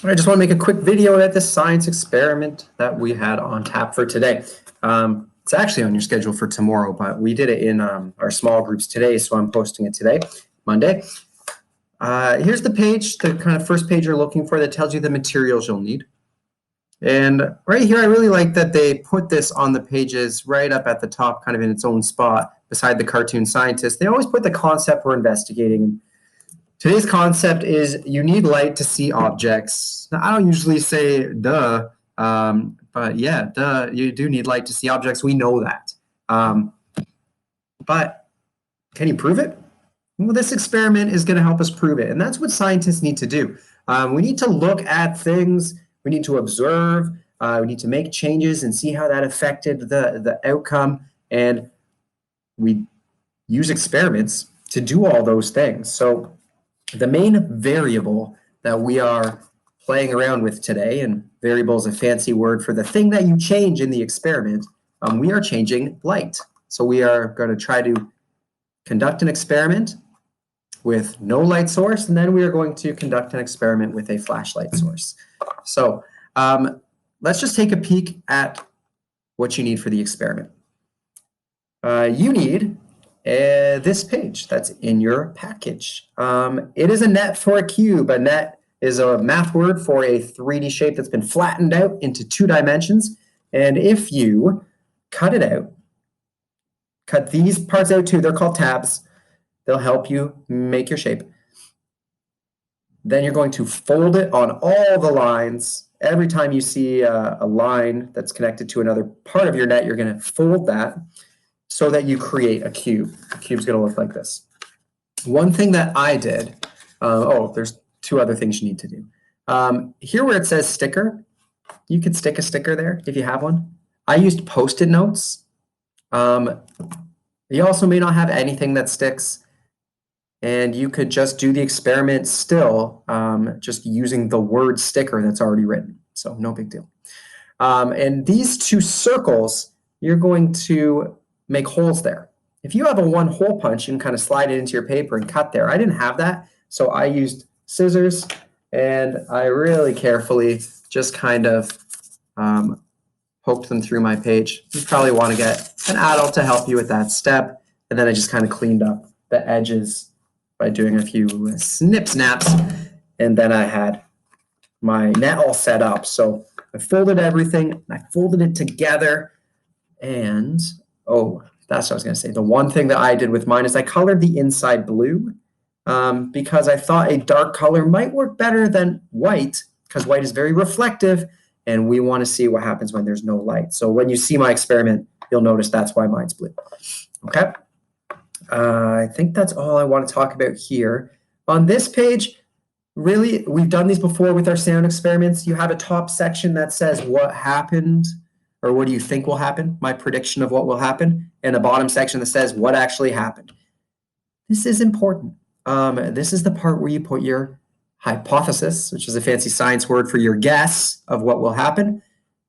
I just want to make a quick video about this science experiment that we had on tap for today. It's actually on your schedule for tomorrow, but we did it in our small groups today, so I'm posting it today, Monday. Here's the page, the kind of first page you're looking for that tells you the materials you'll need. And right here, I really like that they put this on the pages right up at the top, kind of in its own spot beside the cartoon scientist. They always put the concept we're investigating. Today's concept is you need light to see objects. Now, I don't usually say duh, but yeah, duh, you do need light to see objects. We know that. But can you prove it? Well, this experiment is going to help us prove it. And that's what scientists need to do. We need to look at things. We need to observe. We need to make changes and see how that affected the outcome. And we use experiments to do all those things. So the main variable that we are playing around with today, and variable is a fancy word for the thing that you change in the experiment, we are changing light. So we are going to try to conduct an experiment with no light source, and then we are going to conduct an experiment with a flashlight source. So let's just take a peek at what you need for the experiment. You need this page that's in your package. It is a net for a cube. A net is a math word for a 3D shape that's been flattened out into 2 dimensions. And if you cut it out, cut these parts out too, they're called tabs. They'll help you make your shape. Then you're going to fold it on all the lines. Every time you see a line that's connected to another part of your net, you're going to fold that so that you create a cube. The cube's going to look like this. One thing that I did, there's 2 other things you need to do. Here where it says sticker, you could stick a sticker there if you have one. I used Post-it notes. You also may not have anything that sticks, and you could just do the experiment still, just using the word sticker that's already written. So no big deal. And these 2 circles, you're going to make holes there. If you have a 1-hole punch, you can kind of slide it into your paper and cut there. I didn't have that, so I used scissors, and I really carefully just kind of poked them through my page. You probably want to get an adult to help you with that step, and then I just kind of cleaned up the edges by doing a few snip snaps, and then I had my net all set up. So I folded everything, I folded it together, and that's what I was going to say. The one thing that I did with mine is I colored the inside blue because I thought a dark color might work better than white, because white is very reflective, and we want to see what happens when there's no light. So when you see my experiment, you'll notice that's why mine's blue. Okay. I think that's all I want to talk about here. On this page, really, we've done these before with our sound experiments. You have a top section that says what happened, or what do you think will happen, my prediction of what will happen, and a bottom section that says what actually happened. This is important. This is the part where you put your hypothesis, which is a fancy science word for your guess of what will happen,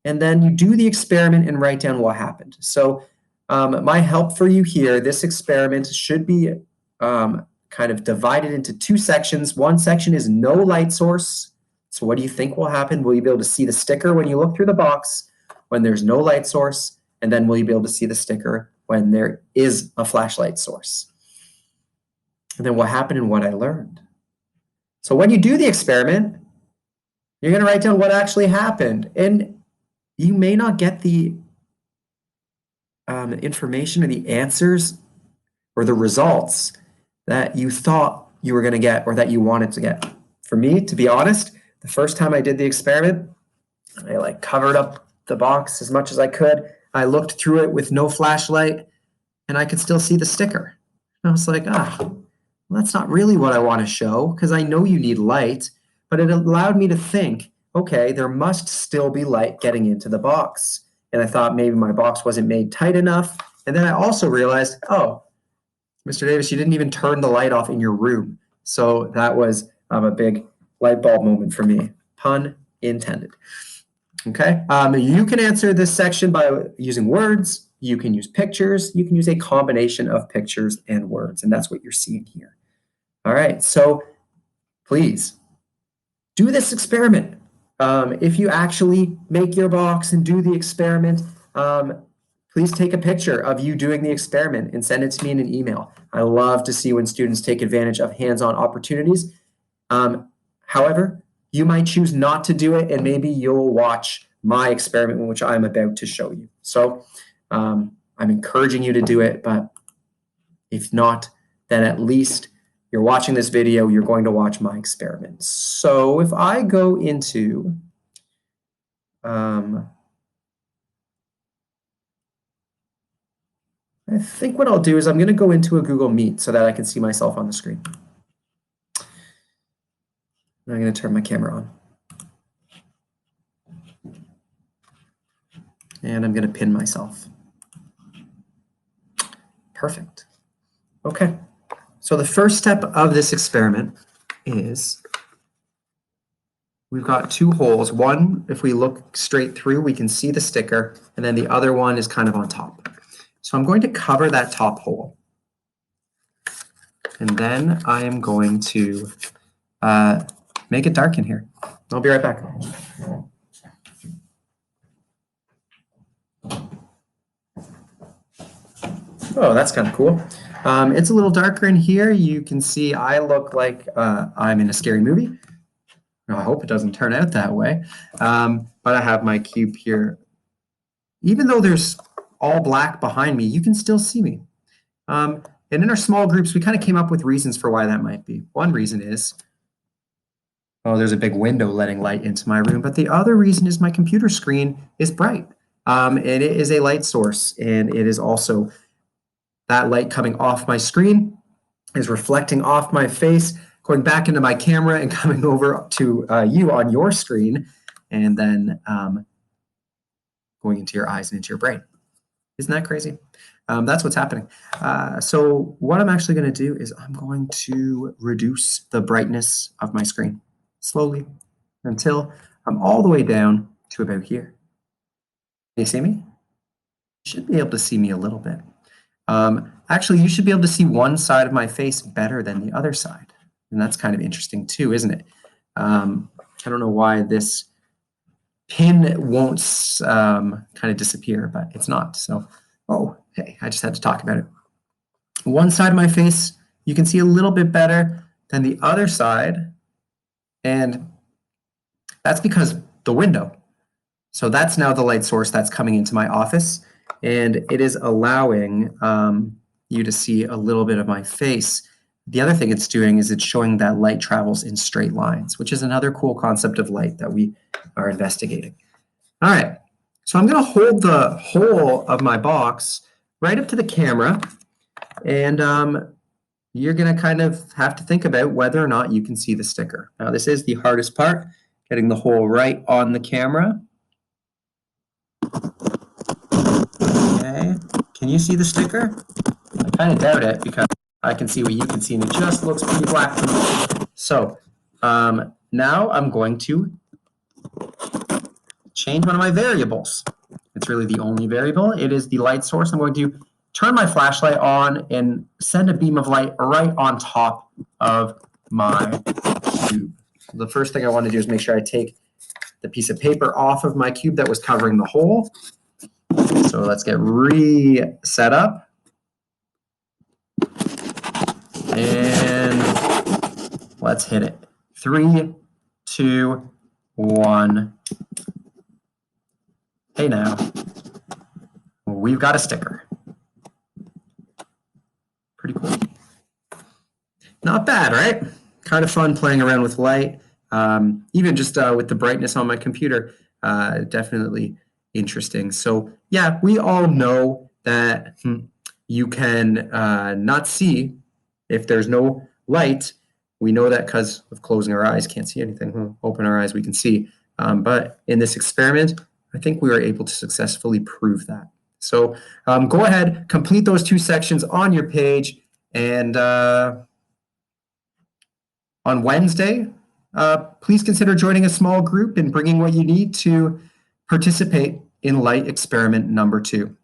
and then you do the experiment and write down what happened. So my help for you here, this experiment should be kind of divided into 2 sections. One section is no light source. So what do you think will happen? Will you be able to see the sticker when you look through the box when there's no light source? And then will you be able to see the sticker when there is a flashlight source? And then what happened and what I learned. So when you do the experiment, you're going to write down what actually happened. And you may not get the information or the answers or the results that you thought you were going to get or that you wanted to get. For me, to be honest, the first time I did the experiment, I covered up the box as much as I could. I looked through it with no flashlight, and I could still see the sticker. And I was like, well, that's not really what I want to show, because I know you need light, but it allowed me to think, okay, there must still be light getting into the box. And I thought maybe my box wasn't made tight enough. And then I also realized, Mr. Davis, you didn't even turn the light off in your room. So that was a big light bulb moment for me. Pun intended. Okay, you can answer this section by using words. You can use pictures. You can use a combination of pictures and words, and that's what you're seeing here. All right, so please do this experiment. If you actually make your box and do the experiment, please take a picture of you doing the experiment and send it to me in an email. I love to see when students take advantage of hands-on opportunities. However, you might choose not to do it, and maybe you'll watch my experiment, which I'm about to show you. So I'm encouraging you to do it, but if not, then at least you're watching this video, you're going to watch my experiment. So if I go into I think what I'll do is I'm going to go into a Google Meet so that I can see myself on the screen. I'm going to turn my camera on. And I'm going to pin myself. Perfect. Okay. So the first step of this experiment is we've got two holes. One, if we look straight through, we can see the sticker, and then the other one is kind of on top. So I'm going to cover that top hole. And then I am going to make it dark in here. I'll be right back. Oh, that's kind of cool. It's a little darker in here. You can see I look like I'm in a scary movie. I hope it doesn't turn out that way. But I have my cube here. Even though there's all black behind me, you can still see me. And in our small groups, we kind of came up with reasons for why that might be. One reason is, oh, there's a big window letting light into my room. But the other reason is my computer screen is bright. And it is a light source. And it is also that light coming off my screen is reflecting off my face, going back into my camera and coming over to you on your screen, and then going into your eyes and into your brain. Isn't that crazy? That's what's happening. So what I'm actually going to do is I'm going to reduce the brightness of my screen slowly until I'm all the way down to about here. Can you see me? You should be able to see me a little bit. Actually, you should be able to see one side of my face better than the other side. And that's kind of interesting too, isn't it? I don't know why this pin won't kind of disappear, but it's not. So, oh, hey, I just had to talk about it. One side of my face, you can see a little bit better than the other side. And that's because the window. So that's now the light source that's coming into my office. And it is allowing you to see a little bit of my face. The other thing it's doing is it's showing that light travels in straight lines, which is another cool concept of light that we are investigating. All right, so I'm going to hold the whole of my box right up to the camera, and you're going to kind of have to think about whether or not you can see the sticker. Now, this is the hardest part, getting the hole right on the camera. Okay, can you see the sticker? I kind of doubt it because I can see what you can see, and it just looks pretty black to me. So now I'm going to change one of my variables. It's really the only variable. It is the light source. I'm going to turn my flashlight on and send a beam of light right on top of my cube. The first thing I want to do is make sure I take the piece of paper off of my cube that was covering the hole. So let's get reset up. And let's hit it. 3, 2, 1. Hey now, we've got a sticker. Pretty cool. Not bad, right? Kind of fun playing around with light. Even just with the brightness on my computer, definitely interesting. So yeah, we all know that you can not see if there's no light. We know that because of closing our eyes, can't see anything. Open our eyes, we can see. But in this experiment, I think we were able to successfully prove that. So go ahead, complete those 2 sections on your page, and on Wednesday, please consider joining a small group and bringing what you need to participate in light experiment number 2.